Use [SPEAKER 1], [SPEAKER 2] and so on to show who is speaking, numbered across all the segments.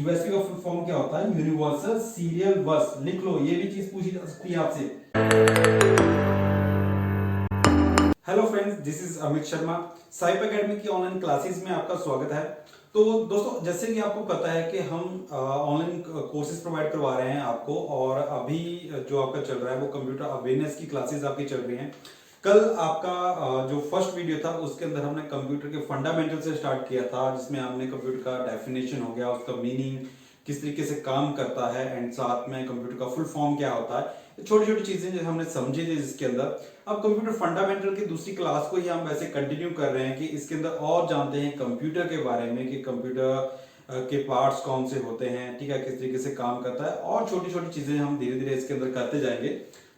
[SPEAKER 1] USB का full form क्या होता है? यूनिवर्सल सीरियल बस। लिख लो, ये भी चीज पूछी जा सकती है आपसे। Hello friends, this is Amit Sharma. साइप academy की ऑनलाइन क्लासेस में आपका स्वागत है। तो दोस्तों, जैसे कि आपको पता है कि हम ऑनलाइन कोर्सेज प्रोवाइड करवा रहे हैं आपको, और अभी जो आपका चल रहा है वो कंप्यूटर अवेयरनेस की क्लासेस आपकी चल रही हैं। कल आपका जो फर्स्ट वीडियो था उसके अंदर हमने कंप्यूटर के फंडामेंटल से स्टार्ट किया था, जिसमें हमने कंप्यूटर का डेफिनेशन हो गया, उसका मीनिंग किस तरीके से काम करता है, एंड साथ में कंप्यूटर का फुल फॉर्म क्या होता है, छोटी छोटी चीजें जो हमने समझी थी जिसके अंदर। अब कंप्यूटर फंडामेंटल की दूसरी क्लास को ही हम वैसे कंटिन्यू कर रहे हैं कि इसके अंदर और जानते हैं कंप्यूटर के बारे में कि कंप्यूटर के पार्ट्स कौन से होते हैं, ठीक है, किस तरीके से काम करता है, और छोटी छोटी चीजें हम धीरे धीरे इसके अंदर करते जाएंगे।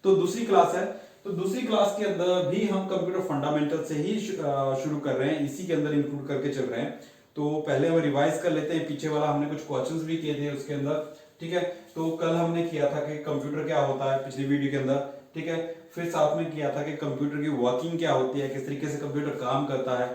[SPEAKER 1] तो दूसरी क्लास है, तो दूसरी क्लास के अंदर भी हम कंप्यूटर फंडामेंटल से ही शुरू कर रहे हैं, इसी के अंदर इंक्लूड करके चल रहे हैं। तो पहले हम रिवाइज कर लेते हैं, पीछे वाला हमने कुछ क्वेश्चंस भी किए थे उसके अंदर, ठीक है। तो कल हमने किया था कि कंप्यूटर क्या होता है पिछली वीडियो के अंदर, ठीक है। फिर साथ में किया था कि कंप्यूटर की वर्किंग क्या होती है, किस तरीके से कंप्यूटर काम करता है,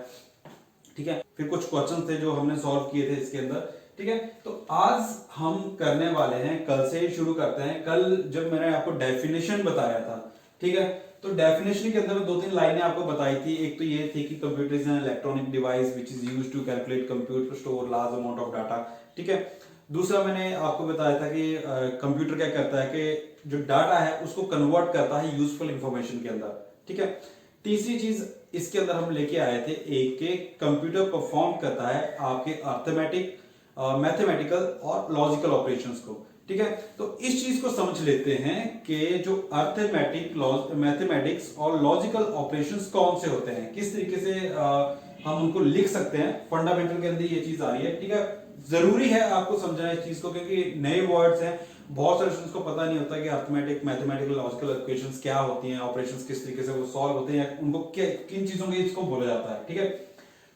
[SPEAKER 1] ठीक है। फिर कुछ क्वेश्चन थे जो हमने सॉल्व किए थे इसके अंदर, ठीक है। तो आज हम करने वाले हैं, कल से ही शुरू करते हैं। कल जब मैंने आपको डेफिनेशन बताया था, ठीक है, तो डेफिनेशन के अंदर दो तीन लाइनें आपको बताई थी। एक तो ये थी कि computer is an electronic device which is used to calculate compute store large amount of data, ठीक है। दूसरा मैंने आपको बताया था कि कंप्यूटर क्या करता है कि जो डाटा है उसको कन्वर्ट करता है यूजफुल इंफॉर्मेशन के अंदर, ठीक है। तीसरी चीज इसके अंदर हम लेके आए थे एक के कंप्यूटर परफॉर्म करता है आपके अर्थमेटिक, मैथमेटिकल और लॉजिकल ऑपरेशंस को, ठीक है। तो इस चीज को समझ लेते हैं कि जो अर्थमेटिक, मैथमेटिक्स और लॉजिकल ऑपरेशंस कौन से होते हैं, किस तरीके से हम उनको लिख सकते हैं। फंडामेंटल के अंदर ये चीज आ रही है, ठीक है। जरूरी है आपको समझना इस चीज को, क्योंकि नए वर्ड्स हैं, बहुत सारे स्टूडेंट्स को पता नहीं होता कि अर्थमेटिक, मैथमेटिकल, लॉजिकल इक्वेशंस क्या होती हैं, ऑपरेशंस किस तरीके से वो सॉल्व होते हैं, उनको किन चीजों के इसको बोला जाता है, ठीक है।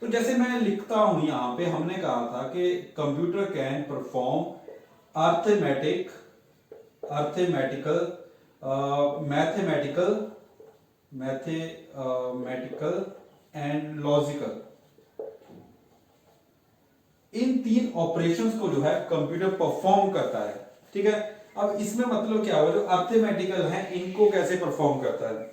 [SPEAKER 1] तो जैसे मैं लिखता हूं यहां पे, हमने कहा था कि computer can perform arithmetic, arithmetical, mathematical, mathematical and logical, इन तीन ऑपरेशंस को जो है कंप्यूटर परफॉर्म करता है, ठीक है। अब इसमें मतलब क्या हुआ, जो अर्थमेटिकल है इनको कैसे परफॉर्म करता है,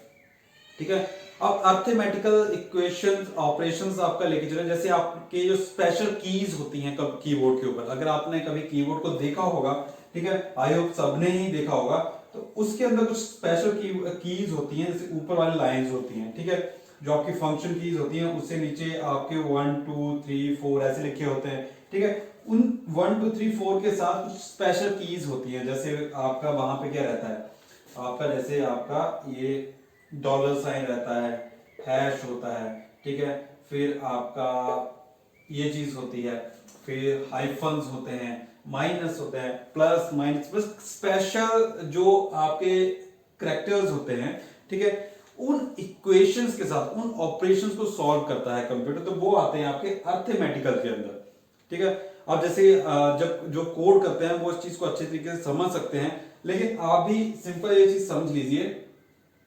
[SPEAKER 1] ठीक है। अब अर्थमेटिकल इक्वेशंस, ऑपरेशंस आपका लेके चले, जैसे आपके जो स्पेशल कीज होती हैं कीबोर्ड के ऊपर, अगर आपने कभी कीबोर्ड को देखा होगा, ठीक है, आई होप सबने ही देखा होगा, तो उसके अंदर कुछ स्पेशल कीज होती हैं, जैसे ऊपर वाली लाइंस होती हैं, ठीक है, जो आपकी फंक्शन कीज होती हैं, उससे नीचे आपके 1 2 3 4 ऐसे लिखे होते हैं, ठीक है। उन 1 2 3 4 के साथ कुछ स्पेशल कीज होती हैं, जैसे आपका वहां पे क्या रहता है, आपका जैसे आपका ये डॉलर साइन रहता है, हैश होता है, ठीक है। फिर आपका ये चीज होती है, फिर हाइफन्स होते हैं, माइनस होते हैं, प्लस माइनस, बस स्पेशल जो आपके करेक्टर्स होते हैं, ठीक है। उन इक्वेशंस के साथ उन ऑपरेशंस को सॉल्व करता है कंप्यूटर, तो वो आते हैं आपके अर्थमेटिकल के अंदर, ठीक है। अब जैसे जब जो कोड करते हैं वो इस चीज को अच्छे तरीके से समझ सकते हैं, लेकिन आप भी सिंपल ये चीज समझ लीजिए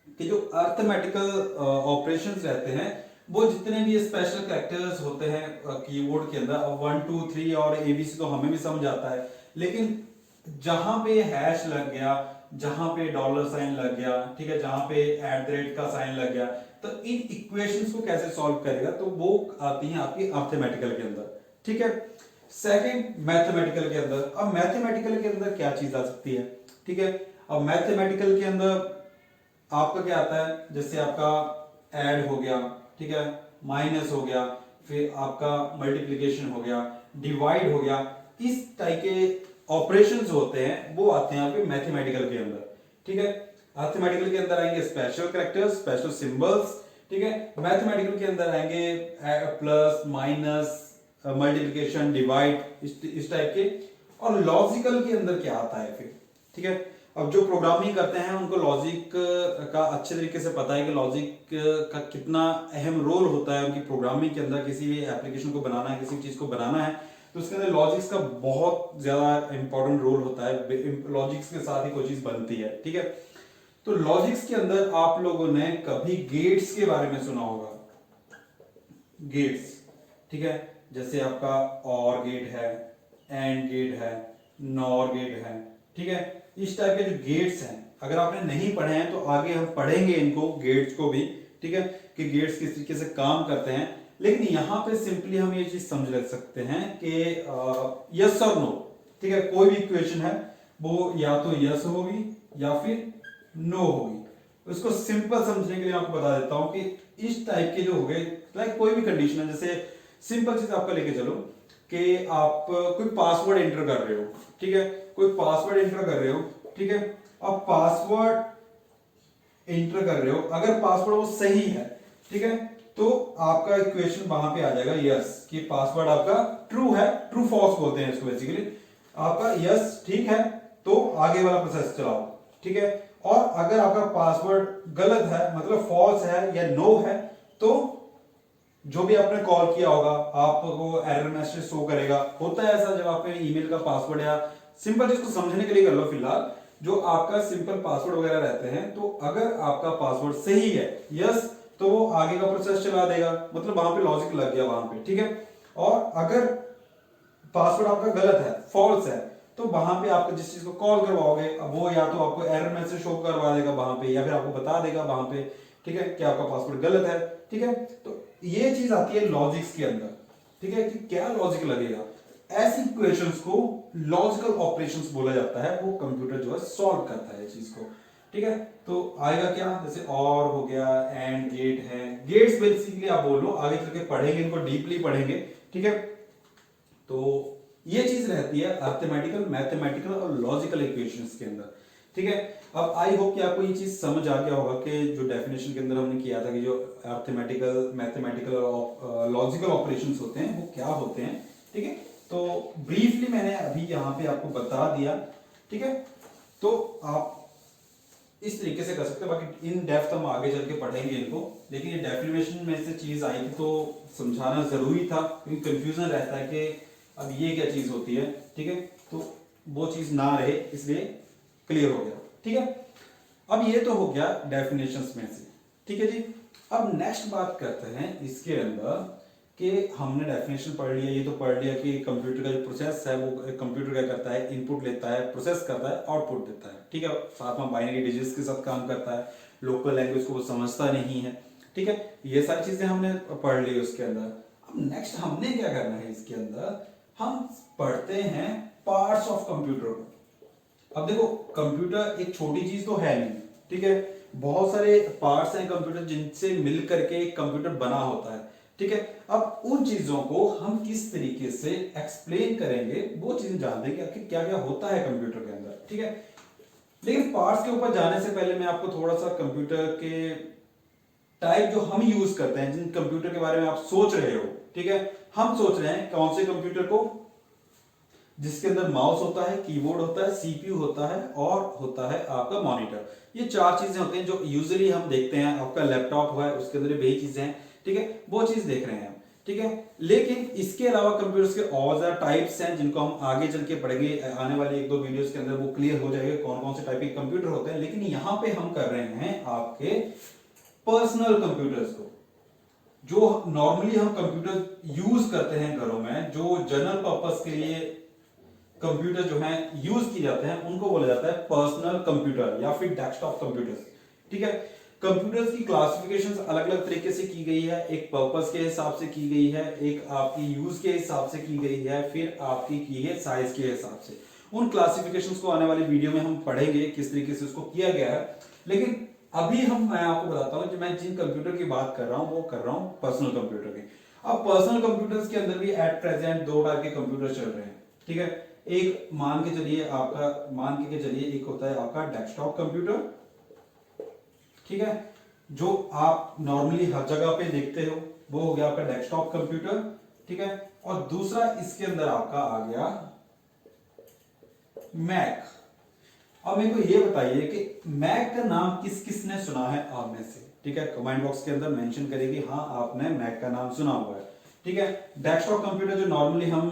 [SPEAKER 1] कि जो अर्थमेटिकल ऑपरेशंस रहते हैं, वो जितने भी स्पेशल कैरेक्टर्स होते हैं कीबोर्ड के अंदर, 1 2 3 और एबीसी तो हमें भी समझ आता है, लेकिन जहां पे हैश लग गया, जहां पे डॉलर साइन लग गया, ठीक है, जहां पे @ का साइन लग गया, तो इन इक्वेशंस को कैसे सॉल्व करेगा, तो वो आती हैं आपकी अर्थमेटिकल के अंदर, ठीक है। सेकंड, मैथमेटिकल के अंदर। अब मैथमेटिकल के अंदर क्या चीज आ सकती है, ठीक है। अब मैथमेटिकल के अंदर आपका क्या आता है, जैसे आपका ऐड हो गया, ठीक है, माइनस हो गया, फिर आपका मल्टीप्लिकेशन हो गया, डिवाइड हो गया, इस टाइप के ऑपरेशंस होते हैं वो आते हैं आपके मैथमेटिकल के अंदर, ठीक है। अर्थमेटिकल के अंदर आएंगे स्पेशल कैरेक्टर्स, स्पेशल सिंबल्स, ठीक है। मैथमेटिकल के अंदर आएंगे प्लस, माइनस, मल्टीप्लिकेशन, डिवाइड, इस टाइप के। और लॉजिकल के अंदर क्या आता है फिर, ठीक है। अब जो प्रोग्रामिंग करते हैं उनको लॉजिक का अच्छे तरीके से पता है कि लॉजिक का कितना अहम रोल होता है उनकी प्रोग्रामिंग के अंदर। किसी भी एप्लीकेशन को बनाना है, किसी चीज को बनाना है, तो उसके अंदर लॉजिक्स का बहुत ज्यादा इंपॉर्टेंट रोल होता है। लॉजिक्स के साथ ही कोई चीज बनती है, ठीक है। तो लॉजिक्स के अंदर आप लोगों ने कभी गेट्स के बारे में सुना होगा, गेट्स, ठीक है, जैसे आपका और गेट है, एंड गेट है, नॉर गेट है, ठीक है। इस टाइप के जो गेट्स हैं अगर आपने नहीं पढ़े हैं तो आगे हम पढ़ेंगे इनको, गेट्स को भी, ठीक है, कि गेट्स किस तरीके से काम करते हैं। लेकिन यहाँ पे सिंपली हम ये चीज समझ रख सकते हैं कि यस और नो, ठीक है, कोई भी इक्वेशन है वो या तो यस होगी या फिर नो होगी। उसको सिंपल समझने के लिए आपको बता देता हूं कि इस टाइप के जो हो गए, लाइक कोई भी कंडीशन है, जैसे सिंपल चीज आपका लेके चलो कि आप कोई पासवर्ड एंटर कर रहे हो, ठीक है, कोई पासवर्ड एंटर कर रहे हो, ठीक है। अब पासवर्ड एंटर कर रहे हो, अगर पासवर्ड वो सही है, ठीक है, तो आपका इक्वेशन वहां पे आ जाएगा यस, कि पासवर्ड आपका ट्रू है, ट्रू फॉल्स बोलते हैं इसको बेसिकली। आपका यस ठीक है तो आगे वाला प्रोसेस चलाओ, ठीक है। और अगर आपका पासवर्ड गलत है, मतलब फॉल्स है या नो है, तो जो भी आपने कॉल किया होगा आपको एरर मैसेज शो करेगा। होता है ऐसा जब आपने ईमेल का पासवर्ड या सिंपल जिसको समझने के लिए कर लो फिलहाल, जो आपका सिंपल पासवर्ड वगैरह रहते हैं, तो अगर आपका पासवर्ड सही है यस, तो वो आगे का प्रोसेस चला देगा, मतलब वहां पे लॉजिक लग गया वहां पे, ठीक है। और अगर पासवर्ड आपका गलत है, फॉल्स है, तो वहां पे आपको जिस चीज को कॉल करवाओगे वो या तो आपको एरर मैसेज शो करवा देगा वहां पे, या फिर आपको बता देगा वहां पे, ठीक है, कि आपका पासवर्ड गलत है, ठीक है। तो ये चीज आती है लॉजिक्स के अंदर, ठीक है, कि क्या लॉजिक लगेगा। ऐसी इक्वेशंस को लॉजिकल ऑपरेशंस बोला जाता है, वो कंप्यूटर जो है सॉल्व करता है चीज को, ठीक है। तो आएगा क्या, जैसे और हो गया, एंड गेट है, गेट्स बेसिकली आप बोल लो, आगे चल के पढ़ेंगे इनको, डीपली पढ़ेंगे, ठीक है। तो ये चीज रहती है अर्थमेटिकल, मैथमेटिकल और लॉजिकल इक्वेशंस के अंदर, ठीक है। अब आई होप कि आपको ये चीज समझ आ गया होगा कि जो डेफिनेशन के अंदर हमने किया था कि जो अर्थमेटिकल, मैथमेटिकल और लॉजिकल ऑपरेशंस होते हैं वो क्या होते हैं, ठीक है। तो ब्रीफली मैंने अभी यहाँ पे आपको बता दिया, ठीक है। तो आप इस तरीके से कर सकते हैं, बाकी इन डेप्थ हम आगे चल के पढ़ेंगे इनको। लेकिन ये डेफिनेशन में से चीज आई थी तो समझाना जरूरी था, क्योंकि कंफ्यूजन रहता है कि अब ये क्या चीज होती है, ठीक है। तो वो चीज ना रहे, इसलिए क्लियर हो गया, ठीक है। अब ये तो हो गया डेफिनेशंस में से, ठीक है जी। अब नेक्स्ट बात करते हैं इसके अंदर कि हमने डेफिनेशन पढ़ लिया, ये तो पढ़ लिया कि कंप्यूटर का जो प्रोसेस है वो कंप्यूटर क्या करता है, इनपुट लेता है, प्रोसेस करता है, आउटपुट देता है, ठीक है। साथ में बाइनरी डिजिट्स के साथ काम करता है, लोकल लैंग्वेज को वो समझता नहीं है, ठीक है। ये सारी चीजें हमने पढ़ ली उसके अंदर। अब नेक्स्ट हमने क्या करना है इसके अंदर, हम पढ़ते हैं पार्ट्स ऑफ कंप्यूटर को। अब देखो कंप्यूटर एक छोटी चीज तो है नहीं, ठीक है, बहुत सारे पार्ट्स हैं कंप्यूटर जिनसे मिलकर के एक कंप्यूटर बना होता है, ठीक है। अब उन चीजों को हम किस तरीके से एक्सप्लेन करेंगे वो चीजें जानते हैं कि क्या क्या होता है कंप्यूटर के अंदर, ठीक है। लेकिन पार्ट्स के ऊपर जाने से पहले मैं आपको थोड़ा सा कंप्यूटर के टाइप जो हम यूज करते हैं, जिन कंप्यूटर के बारे में आप सोच रहे हो, ठीक है, हम सोच रहे हैं कौन से कंप्यूटर को, जिसके अंदर माउस होता है, कीबोर्ड होता है, सीपीयू होता है और होता है आपका मॉनिटर। ये चार चीजें होती हैं जो यूजुअली हम देखते हैं। आपका लैपटॉप हुआ है उसके अंदर वही चीजें हैं, ठीक है, वो चीज देख रहे हैं हम, ठीक है। लेकिन इसके अलावा कंप्यूटर्स के और ज्यादा टाइप्स हैं जिनको हम आगे चल के पढ़ेंगे, आने वाले एक दो वीडियोस के अंदर वो क्लियर हो जाएगा कौन कौन से टाइप के कंप्यूटर होते हैं। लेकिन यहाँ पे हम कर रहे हैं आपके पर्सनल कंप्यूटर्स को, जो नॉर्मली हम कंप्यूटर यूज करते हैं घरों में, जो जनरल पर्पस के लिए कंप्यूटर जो है यूज किए जाते हैं, उनको बोला जाता है पर्सनल कंप्यूटर या फिर डेस्कटॉप कंप्यूटर्स, ठीक है। कंप्यूटर्स की क्लासिफिकेशंस अलग अलग तरीके से की गई है, एक पर्पस के हिसाब से की गई है, एक आपकी यूज के हिसाब से की गई है, फिर आपकी की है साइज के हिसाब से। उन क्लासिफिकेशंस को आने वाली वीडियो में हम पढ़ेंगे किस तरीके से उसको किया गया है। लेकिन अभी मैं आपको बताता हूं कि मैं जिन कंप्यूटर की बात कर रहा हूं वो कर रहा हूं पर्सनल कंप्यूटर की। अब पर्सनल कंप्यूटर्स के अंदर भी एट प्रेजेंट दो टाइप के कंप्यूटर चल रहे हैं, ठीक है। एक मान के चलिए एक होता है आपका डेस्कटॉप कंप्यूटर, ठीक है, जो आप नॉर्मली हर जगह पे देखते हो, वो हो गया आपका डेस्कटॉप कंप्यूटर, ठीक है। और दूसरा इसके अंदर आपका आ गया मैक। अब मेरे को ये बताइए कि मैक का नाम किस किस ने सुना है आप में से, ठीक है, कमेंट बॉक्स के अंदर मेंशन करेगी हाँ आपने मैक का नाम सुना हुआ है, ठीक है। डेस्कटॉप कंप्यूटर जो नॉर्मली हम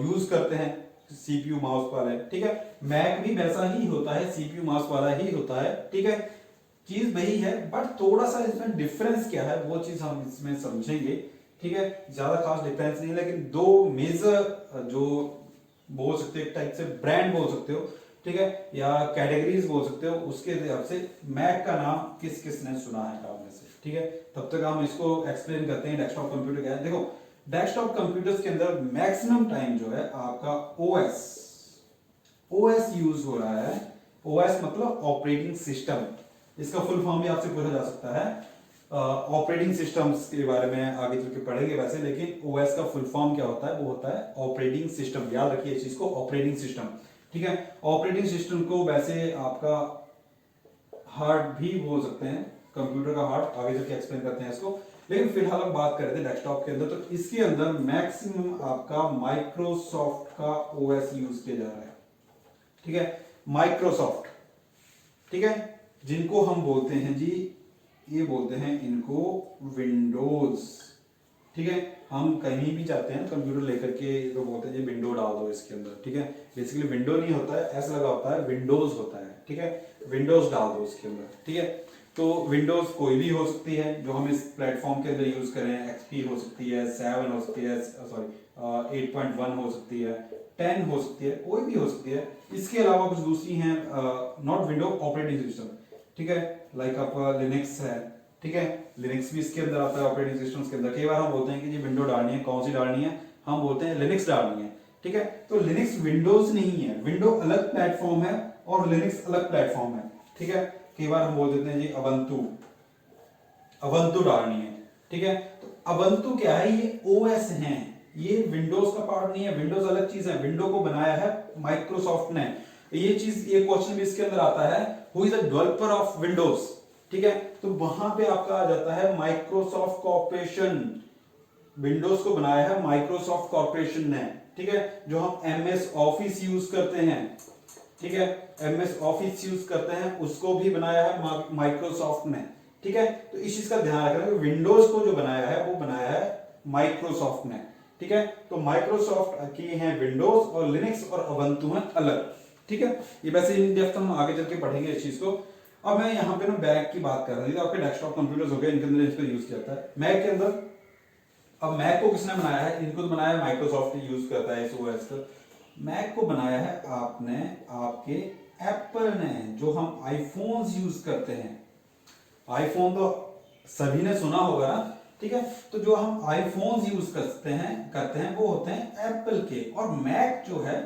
[SPEAKER 1] यूज करते हैं सीपीयू माउस वाले, ठीक है, मैक भी वैसा ही होता है, सीपीयू माउस वाला ही होता है, ठीक है, चीज वही है, बट थोड़ा सा इसमें डिफरेंस क्या है वो चीज हम इसमें समझेंगे, ठीक है। ज्यादा खास डिफरेंस नहीं, लेकिन दो मेजर जो बोल सकते हो, एक टाइप से ब्रांड बोल सकते हो, ठीक है, या कैटेगरीज बोल सकते हो, उसके हिसाब से मैक का नाम किस किसने सुना है आप में से, ठीक है। तब तक हम इसको एक्सप्लेन करते हैं डेस्कटॉप कंप्यूटर क्या है। देखो डेस्कटॉप कंप्यूटर्स के अंदर मैक्सिमम टाइम जो है आपका ओएस ओएस यूज हो रहा है। ओएस मतलब ऑपरेटिंग सिस्टम, इसका फुल फॉर्म भी आपसे पूछा जा सकता है। ऑपरेटिंग सिस्टम्स के बारे में आगे चल के पढ़ेंगे वैसे, लेकिन ओएस का फुल फॉर्म क्या होता है, वो होता है ऑपरेटिंग सिस्टम। याद रखिए इस चीज को, ऑपरेटिंग सिस्टम, ठीक है। ऑपरेटिंग सिस्टम को वैसे आपका हार्ट भी बोल सकते हैं, कंप्यूटर का हार्ट, आगे चल के एक्सप्लेन करते हैं इसको। लेकिन फिलहाल हम बात कर रहे थे डेस्कटॉप के अंदर, तो इसके अंदर मैक्सिमम आपका माइक्रोसॉफ्ट का ओएस यूज किया जा रहा है, ठीक है, माइक्रोसॉफ्ट, ठीक है, जिनको हम बोलते हैं जी, ये बोलते हैं इनको विंडोज, ठीक है। हम कहीं भी जाते हैं कंप्यूटर लेकर के तो बोलते हैं जी विंडो डाल दो इसके अंदर, ठीक है। बेसिकली विंडो नहीं होता है, एस लगा होता है, विंडोज होता है, ठीक है, विंडोज डाल दो इसके अंदर, ठीक है। तो विंडोज कोई भी हो सकती है जो हम इस प्लेटफॉर्म के अंदर यूज करें, एक्सपी हो सकती है, 7 हो सकती है, सॉरी 8.1 हो सकती है, 10 हो सकती है, कोई भी हो सकती है। इसके अलावा कुछ दूसरी हैं, नॉट विंडो, ऑपरेटिंग सिस्टम, ठीक है, लाइक आपका लिनक्स है, ठीक है, लिनक्स भी इसके अंदर आता है ऑपरेटिंग सिस्टम्स के अंदर। कई बार हम बोलते हैं कि जी विंडो डालनी है, कौन सी डालनी है, हम बोलते हैं लिनक्स डालनी है, ठीक है। तो लिनक्स विंडोज नहीं है, विंडो अलग प्लेटफॉर्म है और लिनक्स अलग प्लेटफॉर्म है, ठीक है। कई बार हम बोल देते हैं जी अबंतु, अबंतु डालनी है, ठीक है। तो अबंतु क्या है, ये ओएस है, ये विंडोज का पार्ट नहीं है, विंडोज अलग चीज है, विंडो को बनाया है माइक्रोसॉफ्ट ने। ये चीज, ये क्वेश्चन भी इसके अंदर आता है, who is the developer of Windows, ठीक है। तो वहां पे आपका आ जाता है माइक्रोसॉफ्ट कॉर्पोरेशन, विंडोज को बनाया है माइक्रोसॉफ्ट कॉर्पोरेशन ने, ठीक है। जो हम एमएस ऑफिस यूज करते हैं, ठीक है, एमएस ऑफिस यूज करते हैं, उसको भी बनाया है माइक्रोसॉफ्ट ने, ठीक है। तो इस चीज का ध्यान रखना कि विंडोज को जो बनाया है वो बनाया है माइक्रोसॉफ्ट ने, ठीक है। तो माइक्रोसॉफ्ट की है विंडोज और लिनक्स और उबंटू है अलग, ठीक है। ये वैसे इन डेप्थ हम आगे चल के पढ़ेंगे इस चीज को। अब मैं यहाँ पे ना मैक की बात कर रहा था, आपके डेस्कटॉप कंप्यूटर्स हो गए, इनके अंदर इसको यूज किया जाता है मैक के अंदर। अब मैक को किसने बनाया है, इनको तो बनाया है माइक्रोसॉफ्ट, यूज करता है इस ओएस का। मैक को बनाया है आपने, आपके एप्पल ने, जो हम आईफोन्स यूज करते हैं, आईफोन तो सभी ने सुना होगा ना, ठीक है। तो जो हम आईफोन्स यूज करते हैं वो होते हैं एप्पल के। और मैक जो है,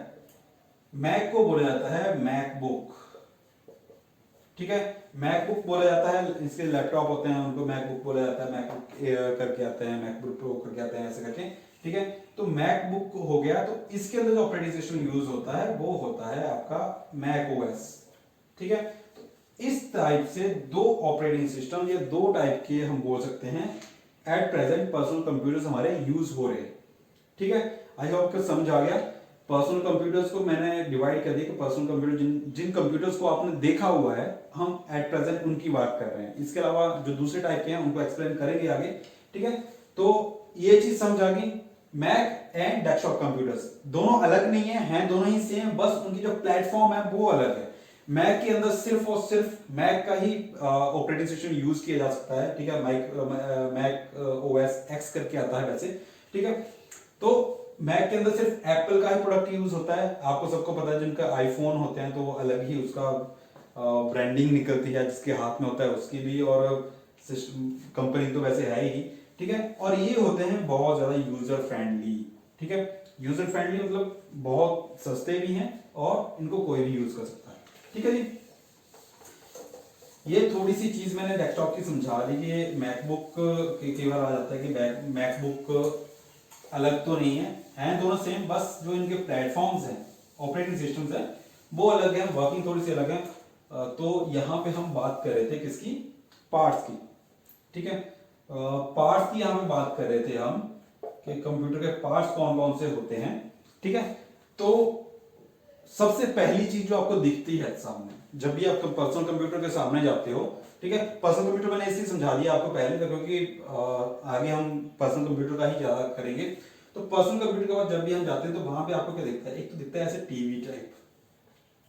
[SPEAKER 1] मैक को बोला जाता है मैकबुक, ठीक है, मैकबुक बोला जाता है। इसके लैपटॉप होते हैं उनको मैकबुक बोला जाता है, मैकबुक एयर करके आते हैं, मैकबुक प्रो करके आते हैं, ऐसे करके, ठीक है। तो मैकबुक हो गया, तो इसके अंदर जो ऑपरेटिंग सिस्टम यूज होता है वो होता है आपका मैक ओएस, ठीक है। तो इस टाइप से दो ऑपरेटिंग सिस्टम, या दो टाइप के हम बोल सकते हैं एट प्रेजेंट पर्सनल कंप्यूटर्स हमारे यूज हो रहे हैं, ठीक है। आई होप आपको समझ आ गया। पर्सनल कंप्यूटर्स को मैंने डिवाइड कर दिया कि पर्सनल कंप्यूटर जिन कंप्यूटर्स को आपने देखा हुआ है, हम एट प्रेजेंट उनकी बात कर रहे हैं। इसके अलावा जो दूसरे टाइप के हैं उनको एक्सप्लेन करेंगे आगे, ठीक है। तो ये चीज समझ आ गई, मैक एंड डेस्कटॉप कंप्यूटर्स दोनों अलग नहीं है दोनों ही सेम, बस उनकी जो प्लेटफॉर्म है वो अलग है। मैक के अंदर सिर्फ और सिर्फ मैक का ही ऑपरेटिंग सिस्टम यूज किया जा सकता है, ठीक है। मैक ओएस एक्स करके आता है वैसे, ठीक है। तो मैक के अंदर सिर्फ एप्पल का ही प्रोडक्ट यूज होता है। आपको सबको पता है जिनका आईफोन होते हैं तो वो अलग ही उसका ब्रांडिंग निकलती है, जिसके हाथ में होता है उसकी भी, और कंपनी तो वैसे है ही, ठीक है। और ये होते हैं बहुत ज्यादा यूजर फ्रेंडली, ठीक है। यूजर फ्रेंडली मतलब बहुत सस्ते भी हैं और इनको कोई भी यूज कर सकता है, ठीक है जी। ये थोड़ी सी चीज मैंने डेस्कटॉप की समझा दी कि मैकबुक कई बार आ जाता है कि मैकबुक अलग तो नहीं है दोनों सेम, बस जो इनके प्लेटफॉर्म्स हैं, ऑपरेटिंग सिस्टम्स हैं, वो अलग है, वर्किंग थोड़ी सी अलग है। तो यहाँ पे हम बात कर रहे थे किसकी, पार्ट्स की, ठीक है। पार्ट्स की यहाँ पे बात कर रहे थे हम कि कंप्यूटर के पार्ट्स कौन कौन से होते हैं, ठीक है। तो सबसे पहली चीज जो आपको दिखती है सामने, जब भी आप पर्सनल कंप्यूटर के सामने जाते हो, ठीक है। पर्सनल कंप्यूटर मैंने इसलिए समझा दिया आपको पहले, क्योंकि आगे हम पर्सनल कंप्यूटर का ही ज्यादा करेंगे। तो पर्सनल कंप्यूटर के बाद जब भी हम जाते हैं तो वहां पे आपको क्या दिखता है, एक तो दिखता है ऐसे टीवी टाइप,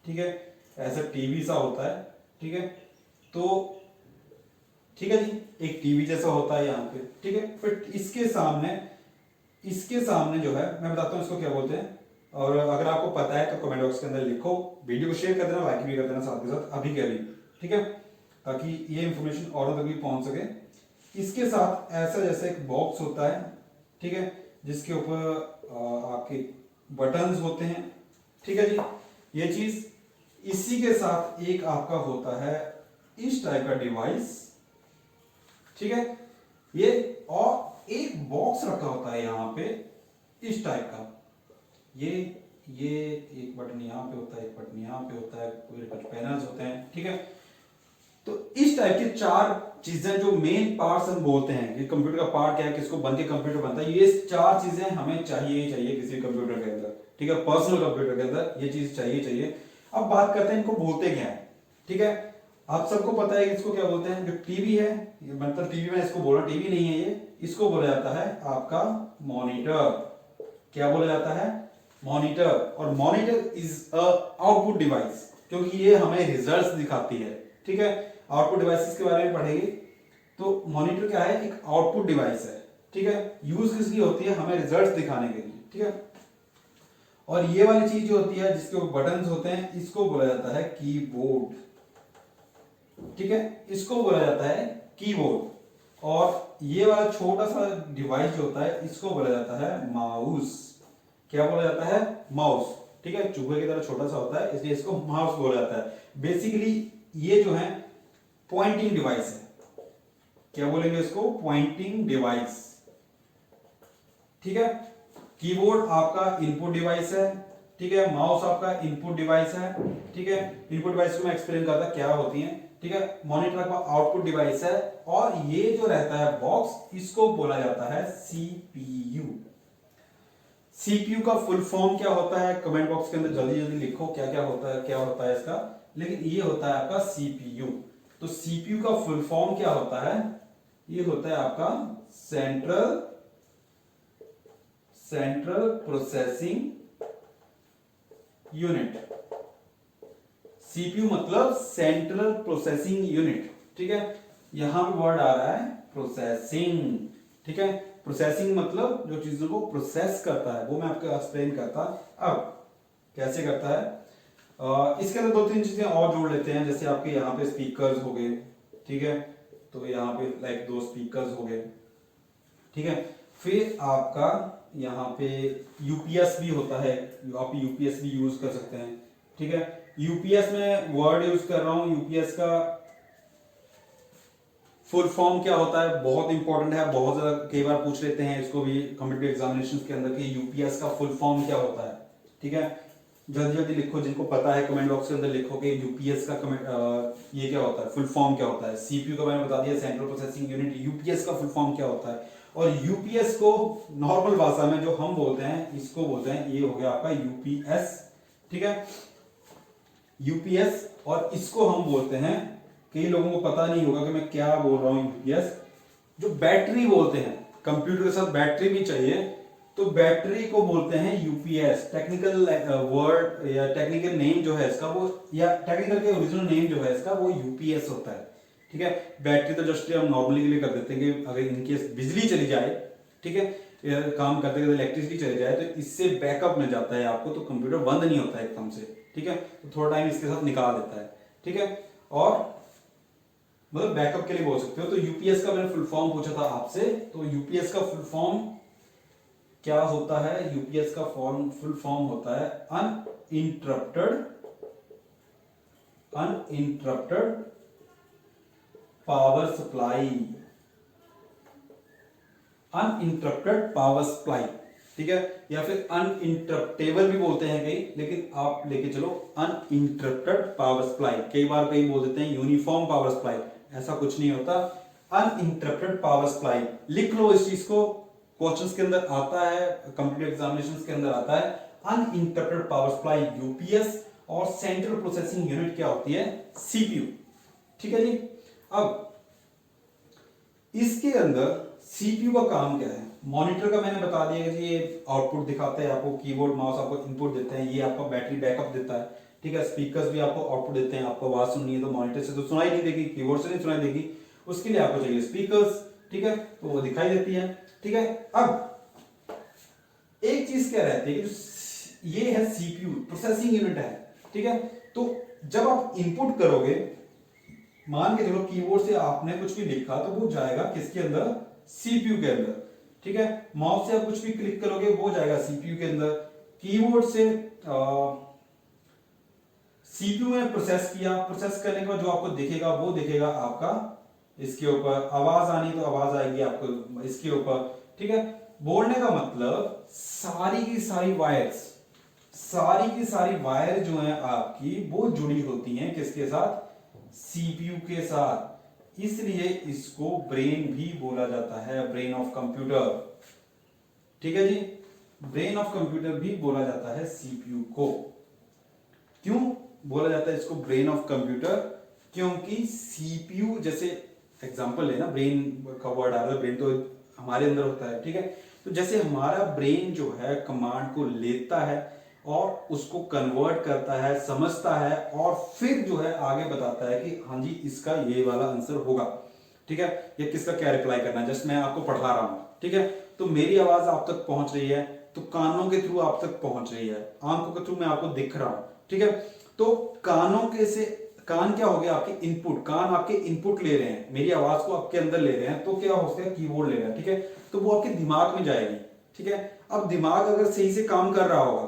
[SPEAKER 1] ठीक है, ऐसा टीवी सा होता है, ठीक है। तो ठीक है जी, एक टीवी जैसा होता है यहाँ पे, ठीक है। फिर इसके सामने जो है, मैं बताता हूँ इसको क्या बोलते हैं, और अगर आपको पता है तो कमेंट बॉक्स के अंदर लिखो, वीडियो को शेयर कर देना, लाइक भी कर देना साथ के साथ अभी के अभी, ठीक है, ताकि ये इंफॉर्मेशन औरों तक भी पहुंच सके। इसके साथ ऐसा जैसे एक बॉक्स होता है, ठीक है, जिसके ऊपर आपके बटन्स होते हैं, ठीक है जी, ये चीज। इसी के साथ एक आपका होता है इस टाइप का डिवाइस, ठीक है, ये, और एक बॉक्स रखा होता है यहां पे इस टाइप का, ये एक बटन यहाँ पे होता है, एक बटन यहाँ पे होता है, पूरे कुछ पैनल्स होते हैं, ठीक है। तो इस टाइप के 4 चीजें जो मेन पार्ट्स हम बोलते हैं कि कंप्यूटर का पार्ट क्या है, किसको बन के कंप्यूटर बनता है, ये 4 चीजें हमें चाहिए किसी कंप्यूटर के अंदर, ठीक है, पर्सनल कंप्यूटर के अंदर ये चीज चाहिए। अब बात करते हैं इनको बोलते क्या है, ठीक है। आप सबको पता है कि इसको क्या बोलते हैं, जो टीवी है, मतलब टीवी में इसको बोला, टीवी नहीं है ये, इसको बोला जाता है आपका मॉनिटर। क्या बोला जाता है, मॉनिटर। और monitor is a output device, क्योंकि ये हमें रिजल्ट्स दिखाती है, ठीक है। आउटपुट डिवाइसेस के बारे में पढ़ेंगे तो मॉनिटर क्या है, एक आउटपुट डिवाइस है, ठीक है। यूज किस लिए होती है, हमें रिजल्ट्स दिखाने के लिए, ठीक है। और ये वाली चीज जो होती है जिसके ऊपर बटन्स होते हैं, इसको बोला जाता है कीबोर्ड, ठीक है, इसको बोला जाता है कीबोर्ड। और ये वाला छोटा सा डिवाइस जो होता है इसको बोला जाता है माउस। क्या बोला जाता है, माउस, ठीक है, चूहे की तरह छोटा सा होता है इसलिए इसको माउस बोला जाता है। बेसिकली ये जो है पॉइंटिंग डिवाइस है, क्या बोलेंगे इसको, पॉइंटिंग डिवाइस, ठीक है। कीबोर्ड आपका इनपुट डिवाइस है, ठीक है, माउस आपका इनपुट डिवाइस है, ठीक है। इनपुट डिवाइस को मैं एक्सप्लेन करता क्या होती है, ठीक है। मॉनिटर का आउटपुट डिवाइस है, और ये जो रहता है बॉक्स, इसको बोला जाता है सीपीयू। सीपीयू का फुल फॉर्म क्या होता है, कमेंट बॉक्स के अंदर जल्दी जल्दी लिखो क्या क्या होता है इसका, लेकिन ये होता है आपका सीपीयू। तो सीपीयू का फुल फॉर्म क्या होता है, ये होता है आपका सेंट्रल प्रोसेसिंग यूनिट। सीपीयू मतलब सेंट्रल प्रोसेसिंग यूनिट, ठीक है। यहां भी वर्ड आ रहा है प्रोसेसिंग, ठीक है। प्रोसेसिंग मतलब जो चीजों को प्रोसेस करता है, वो मैं आपको एक्सप्लेन करता। अब कैसे करता है, इसके अंदर 2-3 चीजें और जोड़ लेते हैं, जैसे आपके यहाँ पे स्पीकर्स हो गए, ठीक है, तो यहाँ पे लाइक 2 स्पीकर्स हो गए, ठीक है। फिर आपका यहाँ पे यूपीएस भी होता है, आप यूपीएस भी यूज कर सकते हैं, ठीक है। यूपीएस में वर्ड यूज कर रहा हूं, यूपीएस का फुल फॉर्म क्या होता है, बहुत इंपॉर्टेंट है, बहुत ज्यादा कई बार पूछ लेते हैं इसको भी कॉम्पिटिटिव एग्जामिनेशंस के अंदर कि यूपीएस का फुल फॉर्म क्या होता है, ठीक है। जल्दी जल्दी लिखो, जिनको पता है कमेंट बॉक्स के अंदर लिखो कि यूपीएस का ये क्या होता है, फुल फॉर्म क्या होता है। सीपीयू का मैंने बता दिया, सेंट्रल प्रोसेसिंग यूनिट। यूपीएस का फुल फॉर्म क्या होता है, और यूपीएस को नॉर्मल भाषा में जो हम बोलते हैं, इसको बोलते हैं, ये हो गया आपका यूपीएस, ठीक है, यूपीएस। और इसको हम बोलते हैं, कई लोगों को पता नहीं होगा कि मैं क्या बोल रहा हूं, यूपीएस जो बैटरी बोलते हैं, कंप्यूटर के साथ बैटरी भी चाहिए, तो बैटरी को बोलते हैं यूपीएस। टेक्निकल वर्ड या टेक्निकल नेम जो है इसका वो, या टेक्निकल के ओरिजिनल नेम जो है इसका, वो यूपीएस होता है, ठीक है। बैटरी तो जस्ट हम नॉर्मली के लिए कर देते हैं कि अगर इनकेस बिजली चली जाए, ठीक है, काम करते करते इलेक्ट्रिसिटी चली जाए तो इससे बैकअप मिल जाता है आपको, तो कंप्यूटर बंद नहीं होता है एकदम से, ठीक है, तो थोड़ा टाइम इसके साथ निकाल देता है, ठीक है। और मतलब बैकअप के लिए बोल सकते हो। तो यूपीएस का मैंने फुल फॉर्म पूछा था आपसे, तो यूपीएस का फुल फॉर्म क्या होता है, यूपीएस का फुल फॉर्म होता है uninterrupted power supply, uninterrupted power supply, ठीक है, या फिर अनइंटरप्टेबल भी बोलते हैं कई, लेकिन आप लेके चलो अनइंटरप्टेड पावर सप्लाई। कई बार कई बोल देते हैं यूनिफॉर्म पावर सप्लाई, ऐसा कुछ नहीं होता, अनइंटरप्टेड पावर सप्लाई। लिख लो इस चीज को, क्वेश्चंस के अंदर आता है, कंप्यूटर एग्जामिनेशंस के अंदर आता है, अनइंटरप्टेड पावर सप्लाई यूपीएस, और सेंट्रल प्रोसेसिंग यूनिट क्या होती है, सीपीयू, ठीक है जी। अब इसके अंदर सीपीयू का काम क्या है, मॉनिटर का मैंने बता दिया कि ये आउटपुट दिखाते हैं आपको, कीबोर्ड माउस आपको इनपुट देते हैं, ये आपका बैटरी बैकअप देता है, ठीक है। स्पीकर्स भी आपको आउटपुट देते हैं, आपको आवाज सुननी है तो मॉनिटर से तो सुनाई नहीं देगी, कीबोर्ड से नहीं सुनाई देगी, उसके लिए आपको चाहिए स्पीकर्स, ठीक है, तो वो दिखाई देती है, ठीक है। अब एक चीज क्या रहती है कि ये है सीपीयू, प्रोसेसिंग यूनिट है, ठीक है। तो जब आप इनपुट करोगे, मान के चलो कीबोर्ड से आपने कुछ भी लिखा तो वो जाएगा किसके अंदर, सीपीयू के अंदर, ठीक है। माउस से आप कुछ भी क्लिक करोगे वो जाएगा सीपीयू के अंदर। कीबोर्ड से सीपीयू में प्रोसेस किया, प्रोसेस करने के बाद जो आपको दिखेगा वो दिखेगा आपका इसके ऊपर, आवाज आनी तो आवाज आएगी आपको इसके ऊपर, ठीक है। बोलने का मतलब सारी की सारी वायर्स, सारी की सारी वायर जो है आपकी वो जुड़ी होती हैं किसके साथ, सीपीयू के साथ। इसलिए इसको ब्रेन भी बोला जाता है, ब्रेन ऑफ कंप्यूटर, ठीक है जी। ब्रेन ऑफ कंप्यूटर भी बोला जाता है सीपीयू को। क्यों बोला जाता है इसको ब्रेन ऑफ कंप्यूटर, क्योंकि सीपीयू, जैसे एग्जांपल लेना, ब्रेन का वर्ड आ रहा है, ब्रेन तो हमारे अंदर होता है, ठीक है। तो जैसे हमारा ब्रेन जो है कमांड को लेता है और उसको कन्वर्ट करता है, समझता है और फिर जो है आगे बताता है कि हाँ जी इसका ये वाला आंसर होगा, ठीक है, या किसका क्या रिप्लाई करना है। जस्ट मैं आपको पढ़ा रहा हूं, ठीक है, तो मेरी आवाज आप तक पहुंच रही है तो कानों के थ्रू आप तक पहुंच रही है, आंखों के थ्रू मैं आपको दिख रहा हूं, ठीक है। तो कानों के से, कान क्या हो गया आपके इनपुट, कान आपके इनपुट ले रहे हैं, मेरी आवाज को आपके अंदर ले रहे हैं, तो क्या हो गया कीबोर्ड ले रहा है, ठीक है। तो वो आपके दिमाग में जाएगी, ठीक है। अब दिमाग अगर सही से काम कर रहा होगा,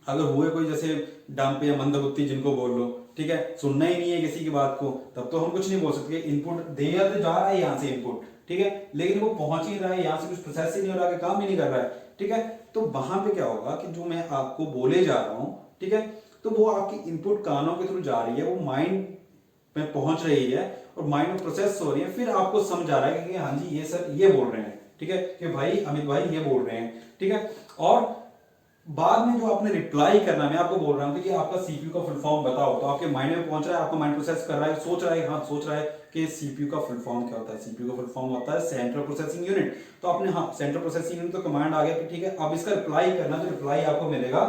[SPEAKER 1] अगर हुए कोई जैसे डंप या मंदबुद्धि जिनको बोल लो, ठीक है, सुनना ही नहीं है किसी की बात को, तब तो हम कुछ नहीं बोल सकते। इनपुट दिया तो जा रहा है यहाँ से इनपुट, ठीक है, लेकिन वो पहुंच ही रहा है, यहाँ से कुछ प्रोसेस ही नहीं हो रहा है, काम ही नहीं कर रहा है, ठीक है। तो वहां पे क्या होगा कि जो मैं आपको बोले जा रहा हूं, ठीक है, तो वो आपकी इनपुट कानों के थ्रू जा रही है, वो माइंड में पहुंच रही है और माइंड में प्रोसेस हो रही है, फिर आपको समझ आ रहा है कि हाँ जी ये सर ये बोल रहे हैं, ठीक है, कि भाई अमित भाई ये बोल रहे हैं, ठीक है। और बाद में जो आपने रिप्लाई करना, मैं आपको बोल रहा हूं कि आपका सीपीयू का फुल फॉर्म बताओ, तो आपके माइंड में पहुंच रहा है, आपका माइंड प्रोसेस कर रहा है, सोच रहा है, हाँ सोच रहा है कि सीपीयू का फुल फॉर्म क्या होता है। सीपीयू का फुल फॉर्म होता है सेंट्रल प्रोसेसिंग यूनिट। तो आपने हाँ सेंट्रल प्रोसेसिंग यूनिट, तो कमांड आ गया कि ठीक है अब इसका रिप्लाई करना, तो रिप्लाई आपको मिलेगा